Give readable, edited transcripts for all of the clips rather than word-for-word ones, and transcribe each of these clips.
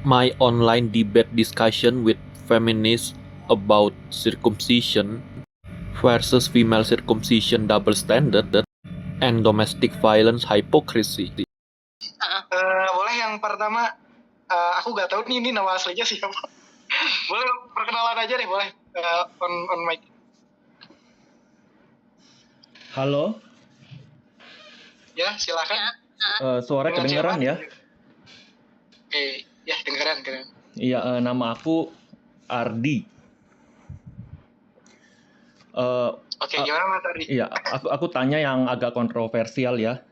My online debate discussion with feminists about circumcision versus female circumcision double standard and domestic violence hypocrisy. Boleh yang pertama, aku gak tahu nih ini nama aslinya siapa. Boleh perkenalan aja deh, boleh on mic. Halo, Ya, silakan. suara Dengan kedengeran siapa? ya? Oke, ya dengeran. Iya, nama aku Ardi. Oke, gimana Mas Ardi? Iya, aku tanya yang agak kontroversial ya.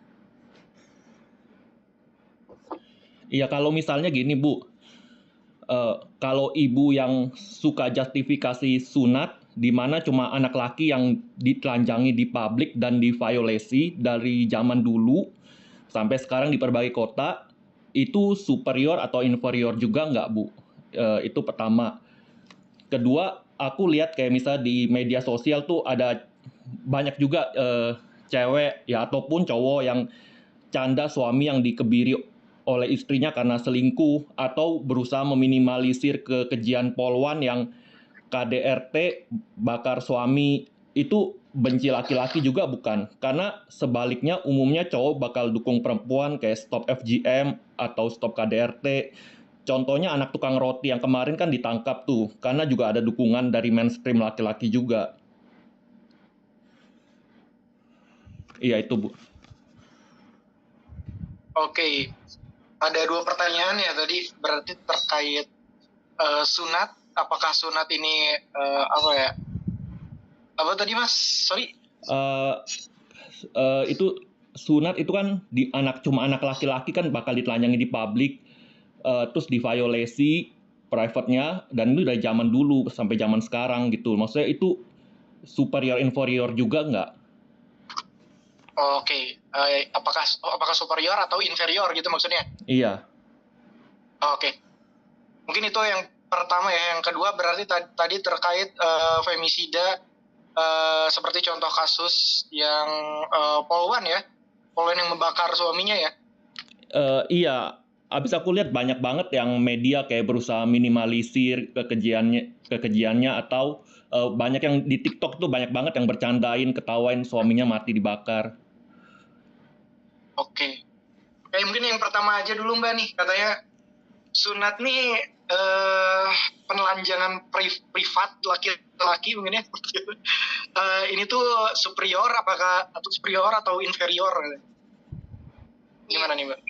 Iya, kalau misalnya gini Bu, kalau ibu yang suka justifikasi sunat, di mana cuma anak laki yang ditelanjangi di publik dan diviolasi dari zaman dulu sampai sekarang di berbagai kota, itu superior atau inferior juga nggak Bu? Itu pertama. Kedua, aku lihat kayak misalnya di media sosial tuh ada banyak juga cewek ya ataupun cowok yang canda suami yang dikebiri oleh istrinya karena selingkuh atau berusaha meminimalisir kekejian polwan yang KDRT bakar suami. Itu benci laki-laki juga bukan? Karena sebaliknya umumnya cowok bakal dukung perempuan kayak stop FGM atau stop KDRT. Contohnya anak tukang roti yang kemarin kan ditangkap tuh, karena juga ada dukungan dari mainstream laki-laki juga. Iya itu Bu. Oke, ada 2 pertanyaan ya tadi, berarti terkait sunat. Apakah sunat ini apa tadi Mas? Sorry. Itu sunat itu kan cuma anak laki-laki kan bakal ditelanjangi di publik, terus diviolasi private-nya, dan itu dari zaman dulu sampai zaman sekarang gitu. Maksudnya itu superior inferior juga nggak? Oke, apakah superior atau inferior gitu maksudnya? Iya. Oke, mungkin itu yang pertama ya. Yang kedua berarti tadi terkait femisida, seperti contoh kasus yang polwan yang membakar suaminya ya. Iya, abis aku lihat banyak banget yang media kayak berusaha minimalisir kekejiannya atau banyak yang di TikTok tuh banyak banget yang bercandain, ketawain suaminya mati dibakar. Oke, mungkin yang pertama aja dulu Mbak nih, katanya sunat nih penelanjangan privat laki-laki mungkin ya. Ini tuh superior atau inferior? Gimana nih Mbak?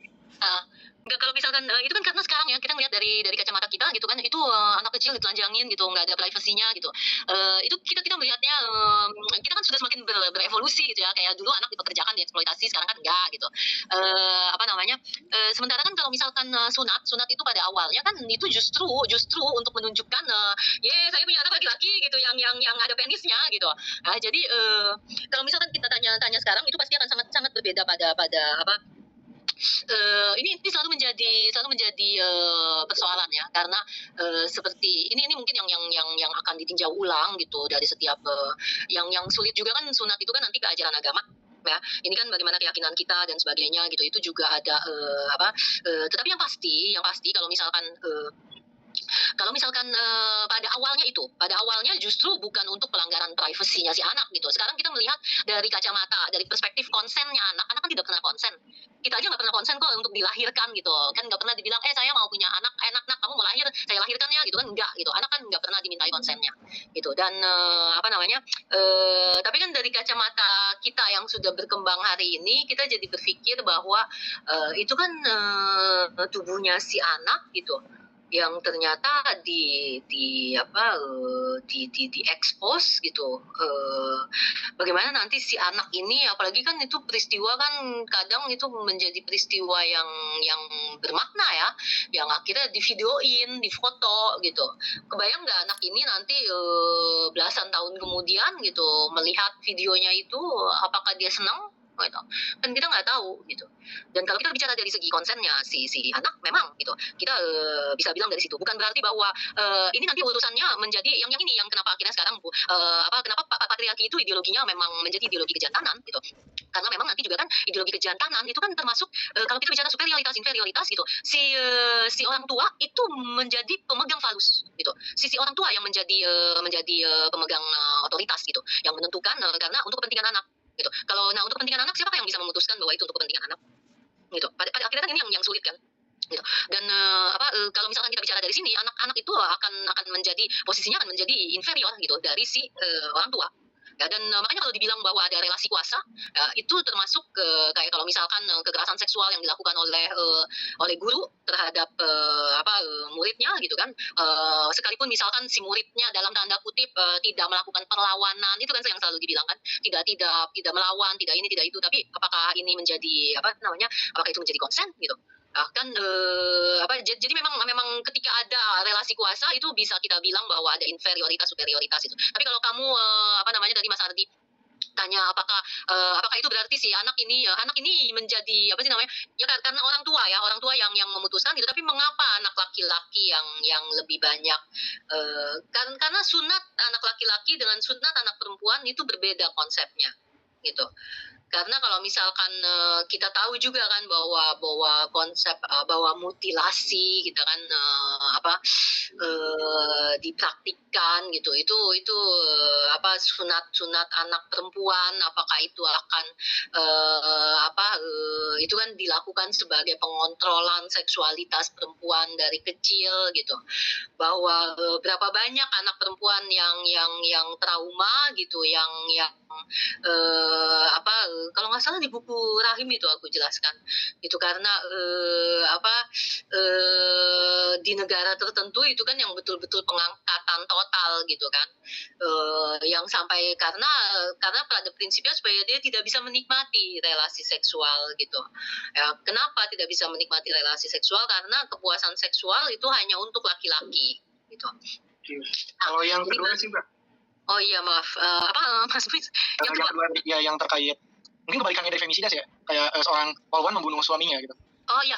Enggak, kalau misalkan itu kan karena sekarang ya kita ngeliat dari kacamata kita gitu kan, itu anak kecil ditelanjangin gitu, nggak ada privasinya gitu. Itu kita melihatnya, kita kan sudah semakin berevolusi gitu ya, kayak dulu anak dipekerjakan, dieksploitasi, sekarang kan enggak gitu. Sementara kan kalau misalkan sunat itu pada awalnya kan itu justru untuk menunjukkan saya punya anak laki-laki gitu yang ada penisnya gitu. Jadi kalau misalkan kita tanya sekarang, itu pasti akan sangat berbeda pada ini selalu menjadi persoalan ya, karena seperti ini mungkin yang akan ditinjau ulang gitu dari setiap yang sulit juga kan sunat itu kan nanti ke ajaran agama ya, ini kan bagaimana keyakinan kita dan sebagainya gitu, itu juga ada tetapi yang pasti kalau misalkan pada awalnya justru bukan untuk pelanggaran privasinya si anak gitu. Sekarang kita melihat dari kacamata, dari perspektif konsennya anak kan tidak pernah konsen. Kita aja nggak pernah konsen kok untuk dilahirkan gitu kan, nggak pernah dibilang saya mau punya anak, nak kamu mau lahir saya lahirkan ya gitu kan, enggak gitu. Anak kan nggak pernah dimintai konsennya gitu. Dan tapi kan dari kacamata kita yang sudah berkembang hari ini, kita jadi berpikir bahwa itu kan tubuhnya si anak gitu yang ternyata di expose gitu. Bagaimana nanti si anak ini, apalagi kan itu peristiwa kan kadang itu menjadi peristiwa yang bermakna ya, yang akhirnya divideoin, difoto gitu. Kebayang nggak anak ini nanti belasan tahun kemudian gitu melihat videonya itu, apakah dia senang gitu. Dan kita nggak tahu gitu. Dan kalau kita bicara dari segi konsennya si anak, memang gitu. Kita bisa bilang dari situ. Bukan berarti bahwa ini nanti urusannya menjadi yang ini yang kenapa akhirnya sekarang kenapa patriarki itu ideologinya memang menjadi ideologi kejantanan gitu. Karena memang nanti juga kan ideologi kejantanan itu kan termasuk kalau kita bicara superioritas inferioritas gitu. Si orang tua itu menjadi pemegang falus gitu. Si orang tua yang menjadi pemegang otoritas gitu, yang menentukan karena untuk kepentingan anak gitu. Kalau untuk kepentingan anak, siapa yang bisa memutuskan bahwa itu untuk kepentingan anak gitu. Pada akhirnya kan ini yang sulit kan gitu. Dan kalau misalkan kita bicara dari sini, anak-anak itu akan menjadi posisinya akan menjadi inferior gitu dari si orang tua. Ya, dan makanya kalau dibilang bahwa ada relasi kuasa, itu termasuk kayak kalau misalkan kekerasan seksual yang dilakukan oleh guru terhadap muridnya gitu kan, sekalipun misalkan si muridnya dalam tanda kutip tidak melakukan perlawanan, itu kan yang selalu dibilang kan, tidak melawan, tidak ini tidak itu, tapi apakah ini menjadi apakah itu menjadi konsen gitu. Kan jadi memang ketika ada relasi kuasa itu bisa kita bilang bahwa ada inferioritas superioritas itu. Tapi kalau kamu tadi Mas Ardi tanya apakah itu berarti si anak ini menjadi ya karena orang tua yang memutuskan gitu. Tapi mengapa anak laki-laki yang lebih banyak karena sunat anak laki-laki dengan sunat anak perempuan itu berbeda konsepnya gitu. Karena kalau misalkan kita tahu juga kan bahwa konsep bahwa mutilasi gitu kan dipraktikkan gitu, itu sunat anak perempuan, apakah itu akan itu kan dilakukan sebagai pengontrolan seksualitas perempuan dari kecil gitu, bahwa berapa banyak anak perempuan yang trauma gitu, yang kalau nggak salah di buku Rahim itu aku jelaskan itu, karena di negara tertentu itu kan yang betul-betul pengangkatan total gitu kan, yang sampai karena pada prinsipnya supaya dia tidak bisa menikmati relasi seksual gitu ya. Kenapa tidak bisa menikmati relasi seksual? Karena kepuasan seksual itu hanya untuk laki-laki gitu. Kalau yang kedua sih Mbak, oh iya maaf, Mas Prince, yang kedua ya yang terkait mungkin kebalikannya dari femisida sih ya, kayak seorang polwan membunuh suaminya gitu. Oh iya,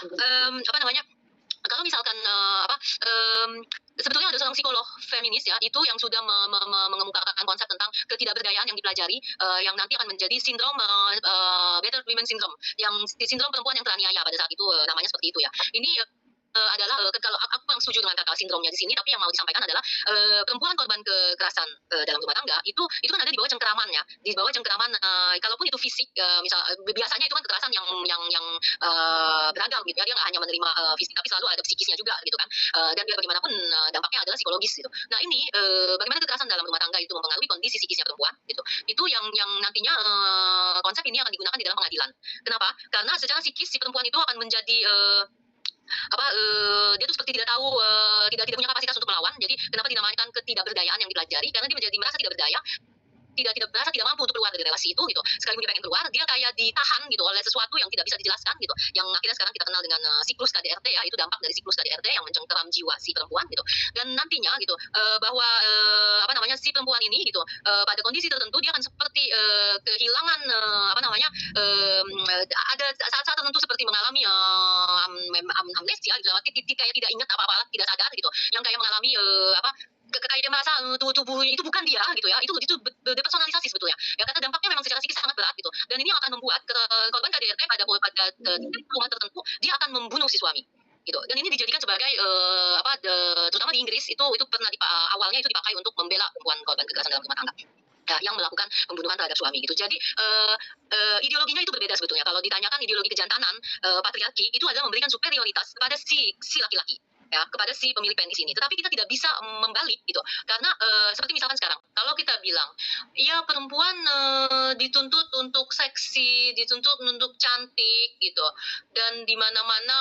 kalau misalkan sebetulnya ada seorang psikolog feminis ya, itu yang sudah mengemukakan konsep tentang ketidakberdayaan yang dipelajari, yang nanti akan menjadi sindrom battered women syndrome, yang sindrom perempuan yang teraniaya pada saat itu, namanya seperti itu ya. Ini adalah kalau aku yang setuju dengan kata sindromnya di sini, tapi yang mau disampaikan adalah perempuan korban kekerasan dalam rumah tangga itu kan ada di bawah cengkeramannya, di bawah cengkeraman, kalaupun itu fisik, biasanya itu kan kekerasan yang beragam gitu ya, dia nggak hanya menerima fisik tapi selalu ada psikisnya juga gitu kan, dan biar bagaimanapun dampaknya adalah psikologis gitu. Nah ini bagaimana kekerasan dalam rumah tangga itu mempengaruhi kondisi psikisnya perempuan gitu, itu yang nantinya konsep ini akan digunakan di dalam pengadilan. Kenapa? Karena secara psikis si perempuan itu akan menjadi dia tuh seperti tidak tahu, tidak punya kapasitas untuk melawan. Jadi kenapa dinamakan ketidakberdayaan yang dipelajari? Karena dia merasa tidak berdaya, tidak merasa tidak mampu untuk keluar dari relasi itu gitu. Sekalipun dia pengen keluar, dia kayak ditahan gitu oleh sesuatu yang tidak bisa dijelaskan gitu. Yang akhirnya sekarang kita kenal dengan siklus KDRT ya, itu dampak dari siklus KDRT yang mencengkeram jiwa si perempuan gitu. Dan nantinya gitu bahwa si perempuan ini gitu pada kondisi tertentu dia akan seperti kehilangan ada saat-saat tertentu seperti mengalami amnesia gitu, kayak tidak ingat apa-apa, tidak sadar gitu. Yang kayak mengalami kayak dia merasa tubuh itu bukan dia gitu ya, itu depersonalisasi sebetulnya ya, karena dampaknya memang secara psikis sangat berat gitu. Dan ini akan membuat korban KDRT pada rumah tertentu dia akan membunuh si suami gitu. Dan ini dijadikan sebagai terutama di Inggris itu pernah awalnya itu dipakai untuk membela perempuan korban kekerasan dalam rumah tangga ya, yang melakukan pembunuhan terhadap suami gitu. Jadi ideologinya itu berbeda sebetulnya. Kalau ditanyakan ideologi kejantanan, patriarki itu adalah memberikan superioritas kepada si laki-laki ya, kepada si pemilik penis ini. Tetapi kita tidak bisa membalik gitu, karena seperti misalkan sekarang kalau kita bilang ya perempuan dituntut untuk seksi, dituntut untuk cantik gitu, dan di mana-mana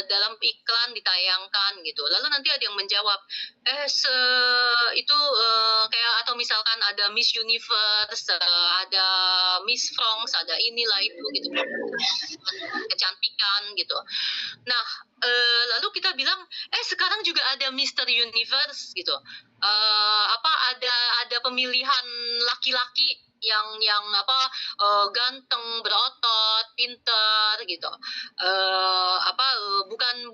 dalam iklan ditayangkan gitu, lalu nanti ada yang menjawab itu kayak, atau misalkan ada Miss Universe, ada Miss France, ada inilah itu gitu, kecantikan gitu. Nah lalu kita bilang sekarang juga ada Mr. Universe gitu, ada pemilihan laki-laki yang ganteng, berotot, pinter gitu.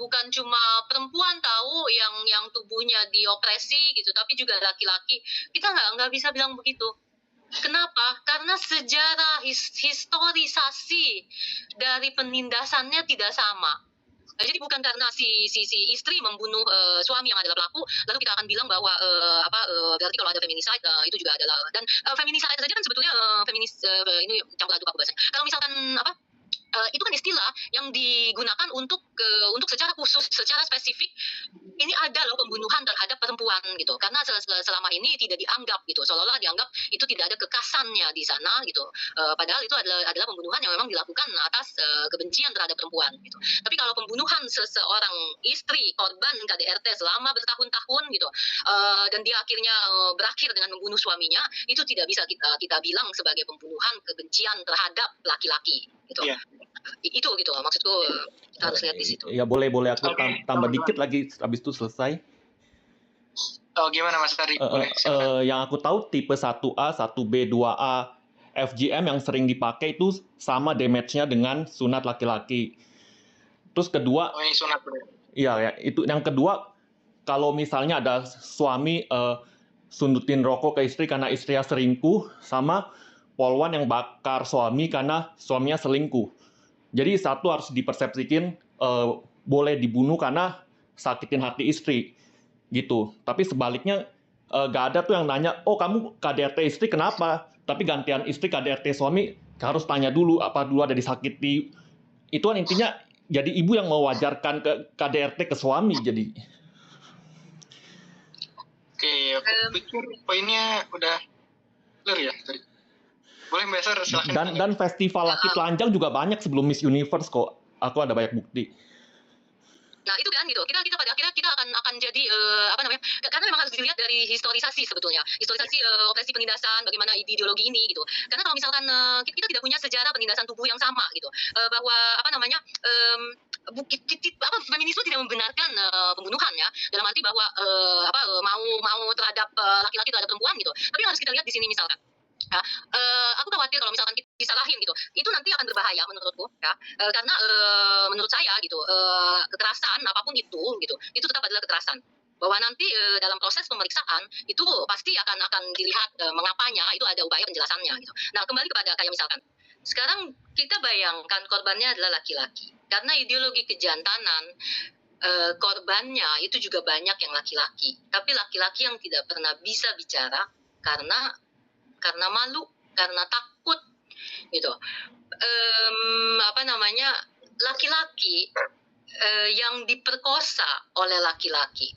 Bukan cuma perempuan tahu yang tubuhnya diopresi gitu, tapi juga laki-laki. Kita nggak bisa bilang begitu. Kenapa? Karena sejarah historisasi dari penindasannya tidak sama. Jadi bukan karena si istri membunuh suami yang adalah pelaku, lalu kita akan bilang bahwa berarti kalau ada feminicide itu juga adalah, dan feminicide saja kan sebetulnya ini campur aduk aku bahasanya. Kalau misalkan itu kan istilah yang digunakan untuk secara khusus, secara spesifik. Ini ada loh pembunuhan terhadap perempuan gitu, karena selama ini tidak dianggap gitu, seolah-olah dianggap itu tidak ada kekasannya di sana gitu. Padahal itu adalah pembunuhan yang memang dilakukan atas kebencian terhadap perempuan gitu. Tapi kalau pembunuhan seseorang istri korban KDRT selama bertahun-tahun gitu, dan dia akhirnya berakhir dengan membunuh suaminya, itu tidak bisa kita bilang sebagai pembunuhan kebencian terhadap laki-laki gitu. Iya. Itu gitu maksudku, kita harus lihat di situ. Ya boleh aku Oke. tambah dikit lagi habis itu selesai. Oh, gimana Mas Tari? Boleh, silakan. Yang aku tahu tipe 1A, 1B, 2A FGM yang sering dipakai itu sama damage-nya dengan sunat laki-laki. Terus kedua, Oh, ini sunat bro. iya ya, itu yang kedua, kalau misalnya ada suami sundutin rokok ke istri karena istrinya selingkuh, sama polwan yang bakar suami karena suaminya selingkuh. Jadi satu harus dipersepsikan boleh dibunuh karena sakitin hati istri gitu. Tapi sebaliknya nggak ada tuh yang nanya, oh kamu KDRT istri kenapa? Tapi gantian istri KDRT suami harus tanya dulu apa dulu ada disakiti. Itu kan intinya jadi ibu yang mewajarkan ke KDRT ke suami jadi. Oke, aku pikir poinnya udah clear ya tadi. Boleh Mbak Ser, silakan. Dan festival laki telanjang juga banyak sebelum Miss Universe kok. Aku ada banyak bukti. Nah itu kan gitu, kita pada akhirnya kita akan jadi karena memang harus dilihat dari historisasi sebetulnya, historisasi opresi penindasan, bagaimana ideologi ini gitu. Karena kalau misalkan kita tidak punya sejarah penindasan tubuh yang sama gitu, bahwa feminisme tidak membenarkan pembunuhan ya, dalam arti bahwa mau terhadap laki-laki terhadap perempuan gitu. Tapi yang harus kita lihat di sini misalkan. Ya, aku khawatir kalau misalkan disalahin gitu, itu nanti akan berbahaya menurutku ya, karena menurut saya gitu, kekerasan apapun itu gitu, itu tetap adalah kekerasan. Bahwa nanti dalam proses pemeriksaan itu pasti akan dilihat mengapanya, itu ada upaya penjelasannya gitu. Nah kembali kepada kayak misalkan sekarang kita bayangkan korbannya adalah laki-laki, karena ideologi kejantanan korbannya itu juga banyak yang laki-laki, tapi laki-laki yang tidak pernah bisa bicara karena malu, karena takut gitu. Laki-laki yang diperkosa oleh laki-laki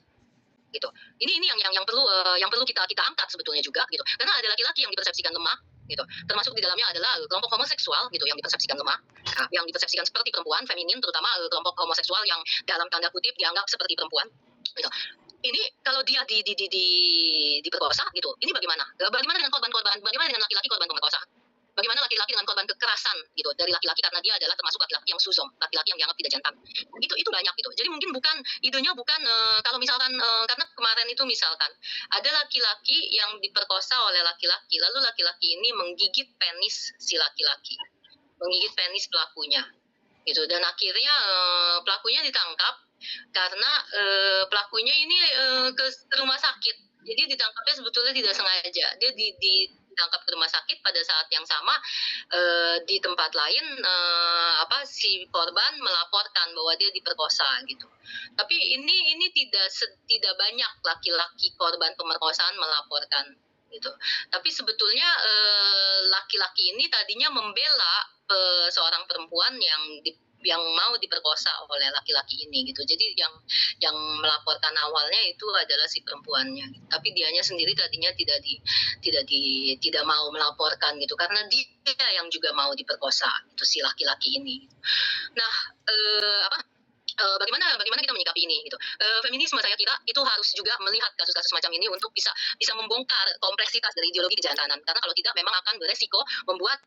gitu. Ini yang perlu kita angkat sebetulnya juga gitu. Karena ada laki-laki yang dipersepsikan lemah gitu. Termasuk di dalamnya adalah kelompok homoseksual gitu yang dipersepsikan lemah. Nah, yang dipersepsikan seperti perempuan, feminin, terutama kelompok homoseksual yang dalam tanda kutip dianggap seperti perempuan gitu. Ini kalau dia diperkosa gitu, ini bagaimana? Bagaimana dengan korban-korban? Bagaimana dengan laki-laki korban pemerkosaan? Bagaimana laki-laki dengan korban kekerasan gitu dari laki-laki, karena dia adalah termasuk laki-laki yang suzom, laki-laki yang dianggap tidak jantan. Itu banyak gitu. Jadi mungkin idenya bukan kalau misalkan karena kemarin itu misalkan ada laki-laki yang diperkosa oleh laki-laki, lalu laki-laki ini menggigit penis si laki-laki, menggigit penis pelakunya gitu, dan akhirnya pelakunya ditangkap karena pelakunya ini ke rumah sakit. Jadi ditangkapnya sebetulnya tidak sengaja. Dia ditangkap ke rumah sakit pada saat yang sama di tempat lain si korban melaporkan bahwa dia diperkosa gitu. Tapi ini tidak banyak laki-laki korban pemerkosaan melaporkan gitu. Tapi sebetulnya laki-laki ini tadinya membela seorang perempuan yang mau diperkosa oleh laki-laki ini gitu. Jadi yang melaporkan awalnya itu adalah si perempuannya. Tapi dianya sendiri tadinya tidak mau melaporkan gitu, karena dia yang juga mau diperkosa itu si laki-laki ini. Nah, bagaimana kita menyikapi ini gitu. Feminisme saya kira itu harus juga melihat kasus-kasus macam ini untuk bisa membongkar kompleksitas dari ideologi kejantanan, karena kalau tidak memang akan beresiko membuat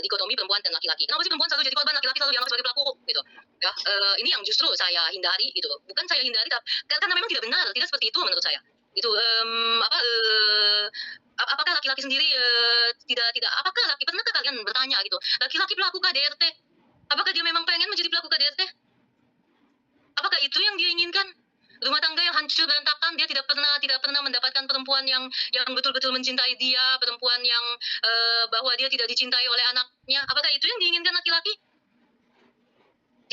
dikotomi perempuan dan laki-laki. Kenapa sih perempuan selalu jadi korban, laki-laki selalu dianggap sebagai pelaku gitu ya. Ini yang justru saya hindari gitu, bukan saya hindari karena memang tidak benar, tidak seperti itu menurut saya. Gitu, apakah laki-laki sendiri tidak apakah pernahkah kalian bertanya gitu, laki-laki pelaku KDRT, apakah dia memang pengen menjadi pelaku KDRT? Apakah itu yang dia inginkan? Rumah tangga yang hancur berantakan, dia tidak pernah mendapatkan perempuan yang betul-betul mencintai dia, perempuan yang bahwa dia tidak dicintai oleh anaknya. Apakah itu yang diinginkan laki-laki?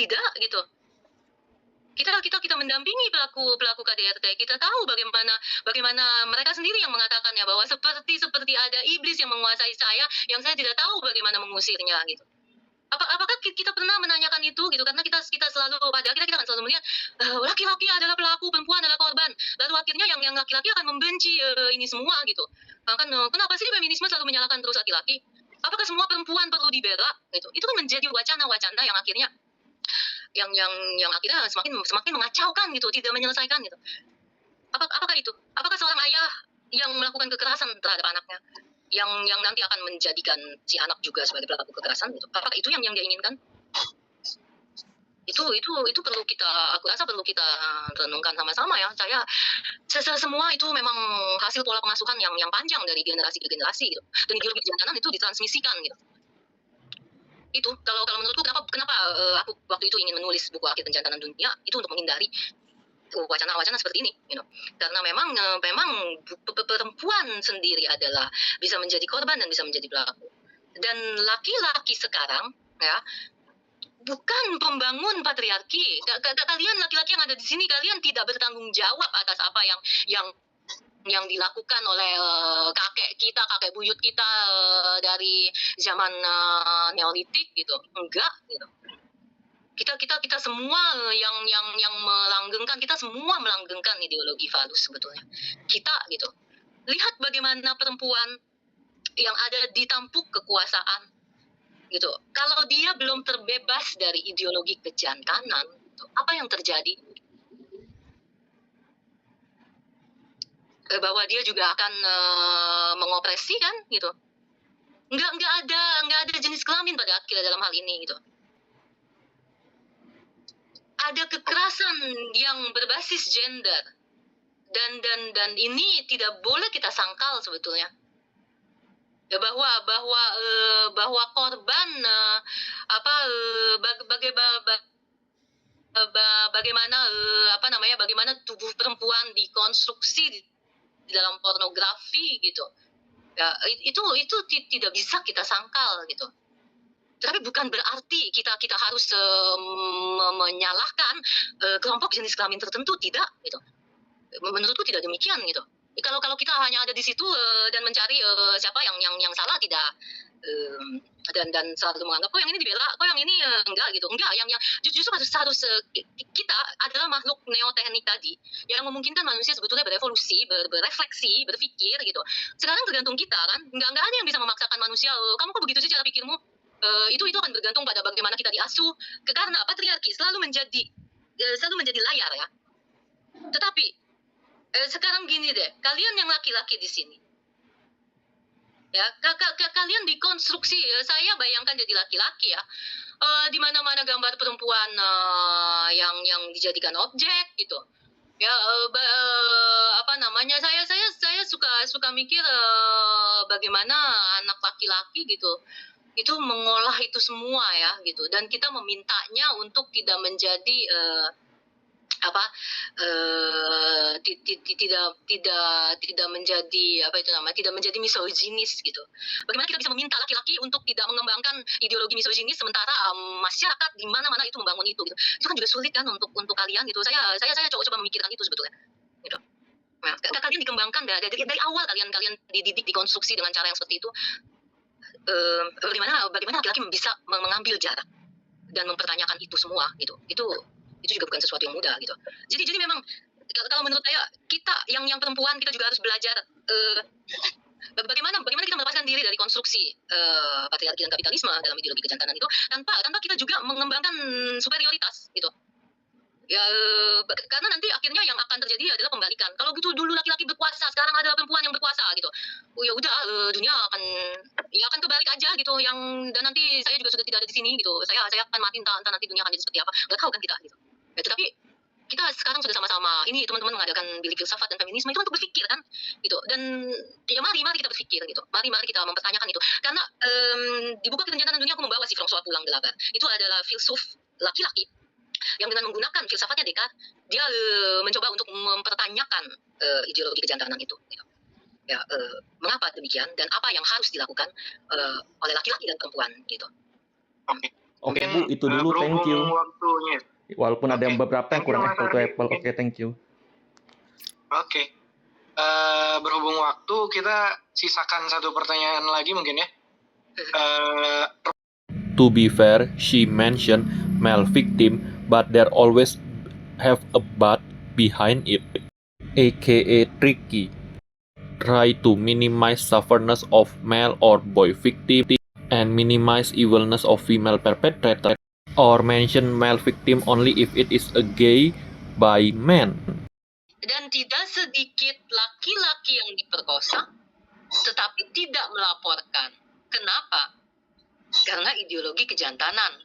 Tidak gitu. Kita mendampingi pelaku KDRT. Kita tahu bagaimana mereka sendiri yang mengatakannya bahwa seperti ada iblis yang menguasai saya, yang saya tidak tahu bagaimana mengusirnya gitu. Apakah kita pernah menanyakan itu gitu, karena kita selalu pada akhirnya kita akan selalu melihat laki-laki adalah pelaku, perempuan adalah korban, lalu akhirnya yang laki-laki akan membenci ini semua gitu. Kenapa sih feminisme selalu menyalahkan terus laki-laki? Apakah semua perempuan perlu dibela gitu? Itu kan menjadi wacana-wacana yang akhirnya yang akhirnya semakin mengacaukan gitu, tidak menyelesaikan gitu. Apakah itu? Apakah seorang ayah yang melakukan kekerasan terhadap anaknya yang nanti akan menjadikan si anak juga sebagai pelaku kekerasan gitu? Apakah itu yang dia inginkan? Itu perlu aku rasa perlu kita renungkan sama-sama ya. Semua itu memang hasil pola pengasuhan yang panjang dari generasi ke generasi gitu. Dan ideologi kejantanan itu ditransmisikan gitu. Itu kalau menurutku kenapa aku waktu itu ingin menulis buku Akhir Kejantanan Dunia itu untuk menghindari wacana-wacana seperti ini, karena memang perempuan sendiri adalah bisa menjadi korban dan bisa menjadi pelaku. Dan laki-laki sekarang ya bukan pembangun patriarki. Kalian laki-laki yang ada di sini, kalian tidak bertanggung jawab atas apa yang dilakukan oleh kakek buyut kita dari zaman Neolitik gitu. Enggak gitu. Kita semua yang melanggengkan, kita semua melanggengkan ideologi falus sebetulnya. Kita gitu. Lihat bagaimana perempuan yang ada di tampuk kekuasaan gitu. Kalau dia belum terbebas dari ideologi kejantanan, gitu, apa yang terjadi? Bahwa dia juga akan mengopresi kan gitu. Nggak ada jenis kelamin pada akhirnya dalam hal ini gitu. Ada kekerasan yang berbasis gender dan ini tidak boleh kita sangkal sebetulnya ya, bahwa korban bagaimana tubuh perempuan dikonstruksi di dalam pornografi gitu ya, itu tidak bisa kita sangkal gitu. Tapi bukan berarti kita harus menyalahkan kelompok jenis kelamin tertentu, tidak gitu. Menurutku tidak demikian gitu. Kalau kita hanya ada di situ dan mencari siapa yang salah, tidak dan selalu menganggap kok yang ini dibela, kok yang ini enggak gitu. Enggak, yang justru harus kita adalah makhluk neoteknik tadi yang memungkinkan manusia sebetulnya berevolusi, berefleksi, berpikir gitu. Sekarang tergantung kita kan. Enggak ada yang bisa memaksakan manusia kamu kok begitu sih cara pikirmu. Itu akan bergantung pada bagaimana kita diasuh, karena patriarki selalu menjadi layar ya. Tetapi sekarang gini deh, kalian yang laki-laki di sini ya, kalian dikonstruksi, saya bayangkan jadi laki-laki ya, di mana-mana gambar perempuan yang dijadikan objek gitu ya, saya suka mikir bagaimana anak laki-laki gitu itu mengolah itu semua ya gitu, dan kita memintanya untuk tidak menjadi tidak menjadi misoginis gitu. Bagaimana kita bisa meminta laki-laki untuk tidak mengembangkan ideologi misoginis sementara masyarakat di mana-mana itu membangun itu gitu. Itu kan juga sulit kan untuk kalian gitu. Saya coba memikirkan itu sebetulnya gitu. Nah, kalian dikembangkan dari awal, kalian dididik, dikonstruksi dengan cara yang seperti itu. Bagaimana laki-laki bisa mengambil jarak dan mempertanyakan itu semua gitu. Itu juga bukan sesuatu yang mudah gitu. Jadi memang kalau menurut saya, kita yang perempuan, kita juga harus belajar bagaimana kita melepaskan diri dari konstruksi patriarki dan kapitalisme dalam ideologi kejantanan itu tanpa kita juga mengembangkan superioritas gitu. Ya, karena nanti akhirnya yang akan terjadi adalah pembalikan. Kalau gitu dulu laki-laki berkuasa, sekarang adalah perempuan yang berkuasa gitu. Ya udah, dunia akan kebalik aja gitu. Dan nanti saya juga sudah tidak ada di sini gitu. Saya akan mati, entah nanti dunia akan jadi seperti apa. Nggak tahu kan kita gitu. Ya, tetapi kita sekarang sudah sama-sama ini teman-teman mengadakan bilik filsafat dan feminisme itu untuk berpikir kan gitu, dan ya mari kita berpikir gitu, mari kita mempertanyakan itu, karena di buku Kerenjanahan Dunia aku membawa si François Poulenc de Labarre, itu adalah filsuf laki-laki yang dengan menggunakan filsafatnya Descartes dia mencoba untuk mempertanyakan ideologi kejantanan itu gitu. Ya, mengapa demikian dan apa yang harus dilakukan oleh laki-laki dan perempuan gitu. Oke. Oke Mungkin, Bu, itu dulu, thank you. berhubung waktunya. Walaupun ada yang Oke. beberapa yang Thank you, kurang Mas apple to Ardi. apple. Oke, thank you. Oke. Berhubung waktu, kita sisakan satu pertanyaan lagi mungkin ya. To be fair, she mentioned male victim, but there always have a but behind it, aka tricky. Try to minimize sufferness of male or boy victim and minimize evilness of female perpetrator, or mention male victim only if it is a gay by man. Dan tidak sedikit laki-laki yang diperkosa tetapi tidak melaporkan. Kenapa? Karena ideologi kejantanan.